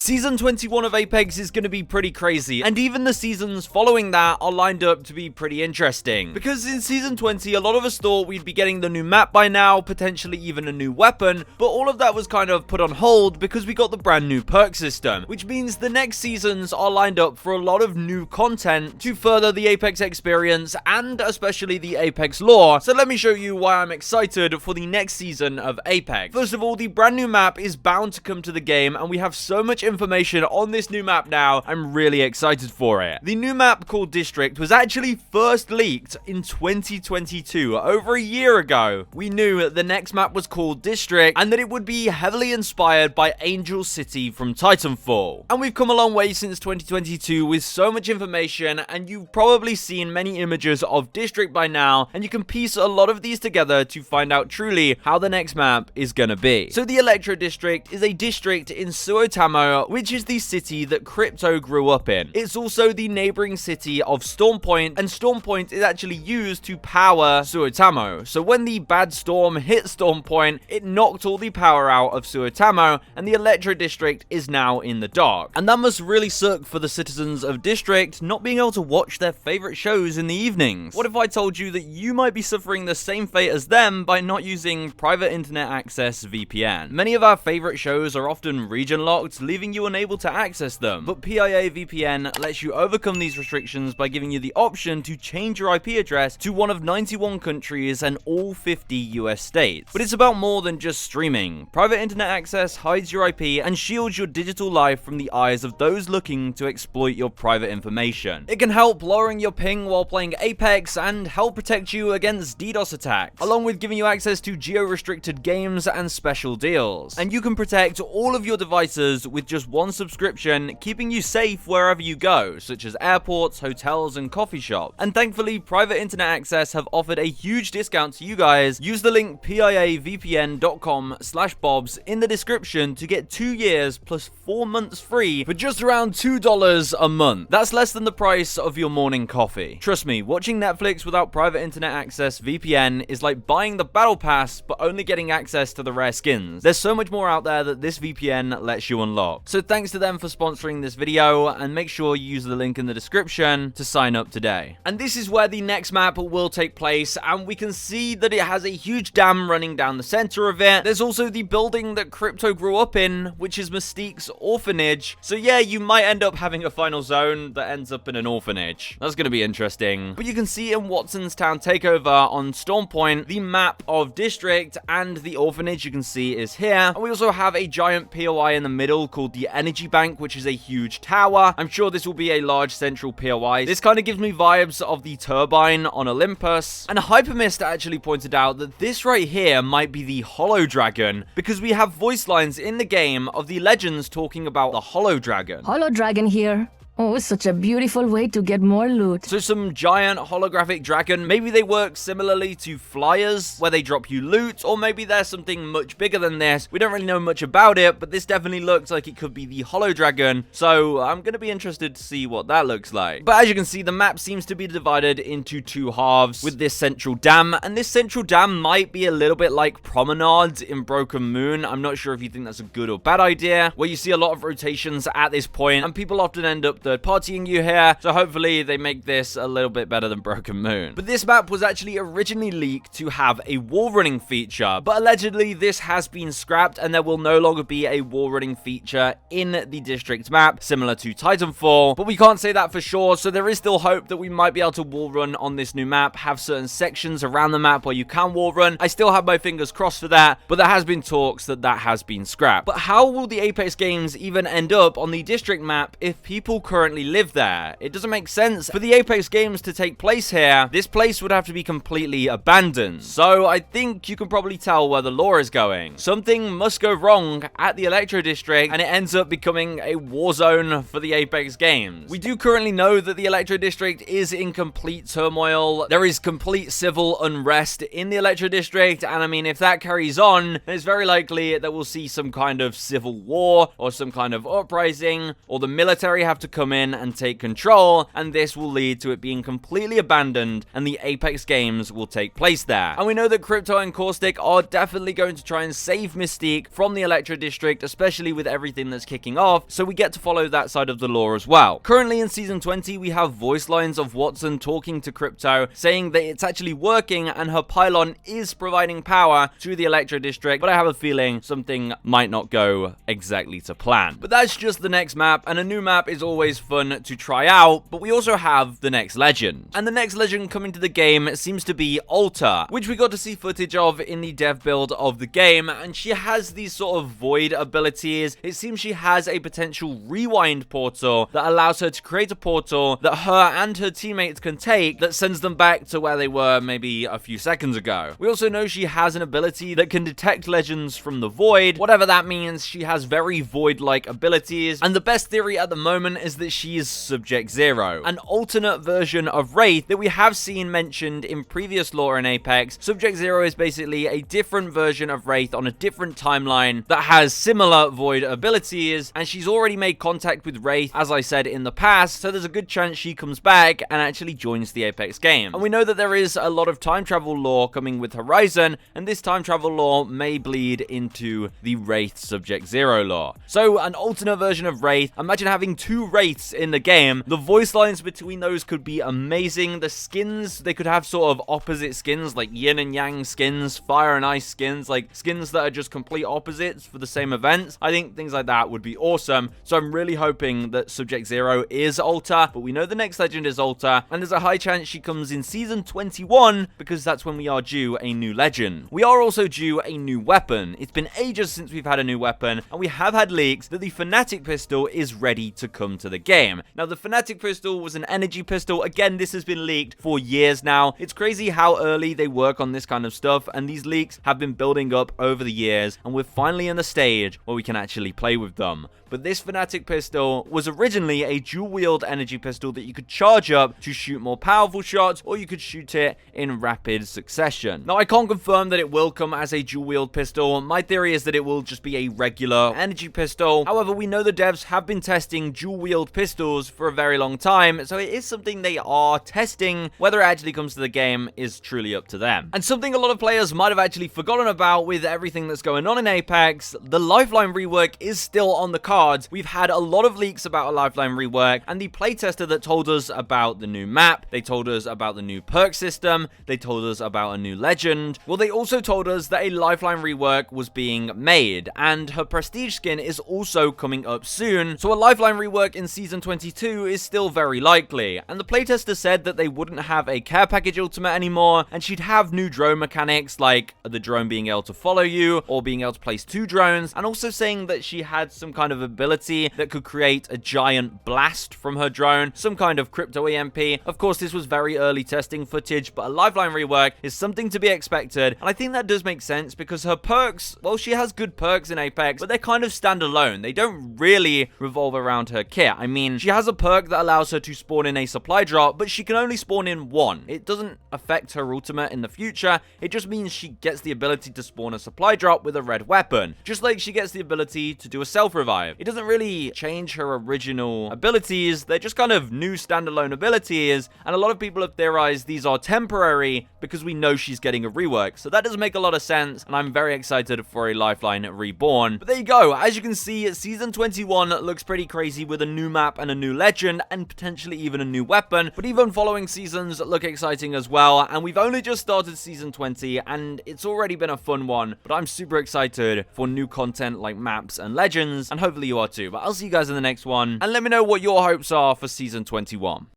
Season 21 of Apex is going to be pretty crazy, and even the seasons following that are lined up to be pretty interesting. Because in Season 20, a lot of us thought we'd be getting the new map by now, potentially even a new weapon, but all of that was kind of put on hold because we got the brand new perk system, which means the next seasons are lined up for a lot of new content to further the Apex experience and especially the Apex lore. So let me show you why I'm excited for the next season of Apex. First of all, the brand new map is bound to come to the game, and we have so much information on this new map now. I'm really excited for it. The new map called District was actually first leaked in 2022, over a year ago. We knew the next map was called District and that it would be heavily inspired by Angel City from Titanfall. And we've come a long way since 2022 with so much information, and you've probably seen many images of District by now, and you can piece a lot of these together to find out truly how the next map is gonna be. So the Electro District is a district in Suotamo, which is the city that Crypto grew up in. It's also the neighboring city of Stormpoint, and Stormpoint is actually used to power Suotamo. So when the bad storm hit Stormpoint, it knocked all the power out of Suotamo, and the Electro District is now in the dark. And that must really suck for the citizens of District not being able to watch their favorite shows in the evenings. What if I told you that you might be suffering the same fate as them by not using private internet access VPN? Many of our favorite shows are often region locked, leaving you unable to access them, but PIA VPN lets you overcome these restrictions by giving you the option to change your IP address to one of 91 countries and all 50 US states. But it's about more than just streaming. Private internet access hides your IP and shields your digital life from the eyes of those looking to exploit your private information. It can help lowering your ping while playing Apex and help protect you against DDoS attacks, along with giving you access to geo-restricted games and special deals. And you can protect all of your devices with just one subscription, keeping you safe wherever you go, such as airports, hotels, and coffee shops. And thankfully, private internet access have offered a huge discount to you guys. Use the link piavpn.com/bobs in the description to get 2 years plus 4 months free for just around $2 a month. That's less than the price of your morning coffee. Trust me, watching Netflix without private internet access VPN is like buying the battle pass but only getting access to the rare skins. There's so much more out there that this VPN lets you unlock. So thanks to them for sponsoring this video, and make sure you use the link in the description to sign up today. And this is where the next map will take place, and we can see that it has a huge dam running down the center of it. There's also the building that Crypto grew up in, which is Mystique's orphanage. So yeah, you might end up having a final zone that ends up in an orphanage. That's gonna be interesting. But you can see in Watson's Town Takeover on Stormpoint, the map of District, and the orphanage you can see is here. And we also have a giant POI in the middle called the Energy Bank, which is a huge tower. I'm sure this will be a large central POI. This kind of gives me vibes of the turbine on Olympus. And Hypermist actually pointed out that this right here might be the Hollow Dragon, because we have voice lines in the game of the legends talking about the Hollow Dragon. Hollow Dragon here. Oh, it's such a beautiful way to get more loot. So some giant holographic dragon. Maybe they work similarly to flyers, where they drop you loot, or maybe there's something much bigger than this. We don't really know much about it, but this definitely looks like it could be the Hollow Dragon. So I'm going to be interested to see what that looks like. But as you can see, the map seems to be divided into two halves with this central dam. And this central dam might be a little bit like Promenade in Broken Moon. I'm not sure if you think that's a good or bad idea, where you see a lot of rotations at this point, and people often end up third-partying you here, so hopefully they make this a little bit better than Broken Moon. But this map was actually originally leaked to have a wall running feature, but allegedly this has been scrapped, and there will no longer be a wall running feature in the District map, similar to Titanfall. But we can't say that for sure, so there is still hope that we might be able to wall run on this new map, have certain sections around the map where you can wall run. I still have my fingers crossed for that, but there has been talks that that has been scrapped. But how will the Apex games even end up on the District map if people currently live there? It doesn't make sense. For the Apex games to take place here, this place would have to be completely abandoned. So I think you can probably tell where the lore is going. Something must go wrong at the Electro District, and it ends up becoming a war zone for the Apex games. We do currently know that the Electro District is in complete turmoil. There is complete civil unrest in the Electro District, and I mean, if that carries on, it's very likely that we'll see some kind of civil war or some kind of uprising, or the military have to come come in and take control, and this will lead to it being completely abandoned, and the Apex games will take place there. And we know that Crypto and Caustic are definitely going to try and save Mystique from the Electro District, especially with everything that's kicking off, so we get to follow that side of the lore as well. Currently in Season 20, we have voice lines of Watson talking to Crypto, saying that it's actually working and her pylon is providing power to the Electro District, but I have a feeling something might not go exactly to plan. But that's just the next map, and a new map is always fun to try out, but we also have the next legend. And the next legend coming to the game seems to be Alta, which we got to see footage of in the dev build of the game, and she has these sort of void abilities. It seems she has a potential rewind portal that allows her to create a portal that her and her teammates can take that sends them back to where they were maybe a few seconds ago. We also know she has an ability that can detect legends from the void. Whatever that means, she has very void-like abilities, and the best theory at the moment is that she is Subject Zero, an alternate version of Wraith that we have seen mentioned in previous lore in Apex. Subject Zero is basically a different version of Wraith on a different timeline that has similar void abilities, and she's already made contact with Wraith, as I said in the past, so there's a good chance she comes back and actually joins the Apex game. And we know that there is a lot of time travel lore coming with Horizon, and this time travel lore may bleed into the Wraith Subject Zero lore. So an alternate version of Wraith, imagine having two Wraiths in the game. The voice lines between those could be amazing. The skins, they could have sort of opposite skins, like yin and yang skins, fire and ice skins, like skins that are just complete opposites for the same events. I think things like that would be awesome. So I'm really hoping that Subject Zero is Alta, but we know the next legend is Alta, and there's a high chance she comes in Season 21 because that's when we are due a new legend. We are also due a new weapon. It's been ages since we've had a new weapon, and we have had leaks that the Fnatic pistol is ready to come to the game. Now, the Fnatic pistol was an energy pistol. Again, this has been leaked for years now. It's crazy how early they work on this kind of stuff, and these leaks have been building up over the years, and we're finally in the stage where we can actually play with them. But this Fnatic pistol was originally a dual-wield energy pistol that you could charge up to shoot more powerful shots, or you could shoot it in rapid succession. Now, I can't confirm that it will come as a dual-wield pistol. My theory is that it will just be a regular energy pistol. However, we know the devs have been testing dual-wield pistols for a very long time, so it is something they are testing. Whether it actually comes to the game is truly up to them. And something a lot of players might have actually forgotten about with everything that's going on in Apex, the Lifeline rework is still on the cards. We've had a lot of leaks about a Lifeline rework, and the playtester that told us about the new map, they told us about the new perk system, they told us about a new legend. Well, they also told us that a Lifeline rework was being made, and her prestige skin is also coming up soon, so a Lifeline rework in Season 22 is still very likely. And the playtester said that they wouldn't have a care package ultimate anymore, and she'd have new drone mechanics, like the drone being able to follow you, or being able to place 2 drones, and also saying that she had some kind of ability that could create a giant blast from her drone, some kind of crypto EMP. Of course, this was very early testing footage, but a Lifeline rework is something to be expected, and I think that does make sense because her perks, well, she has good perks in Apex, but they're kind of standalone. They don't really revolve around her kit. I mean, she has a perk that allows her to spawn in a supply drop, but she can only spawn in one. It doesn't affect her ultimate in the future. It just means she gets the ability to spawn a supply drop with a red weapon, just like she gets the ability to do a self-revive. It doesn't really change her original abilities. They're just kind of new standalone abilities, and a lot of people have theorized these are temporary because we know she's getting a rework. So that does make a lot of sense, and I'm very excited for a Lifeline reborn. But there you go. As you can see, Season 21 looks pretty crazy with a new map and a new legend, and potentially even a new weapon. But even following seasons look exciting as well, and we've only just started Season 20, and it's already been a fun one. But I'm super excited for new content like maps and legends, and hopefully you are too. But I'll see you guys in the next one, and let me know what your hopes are for Season 21.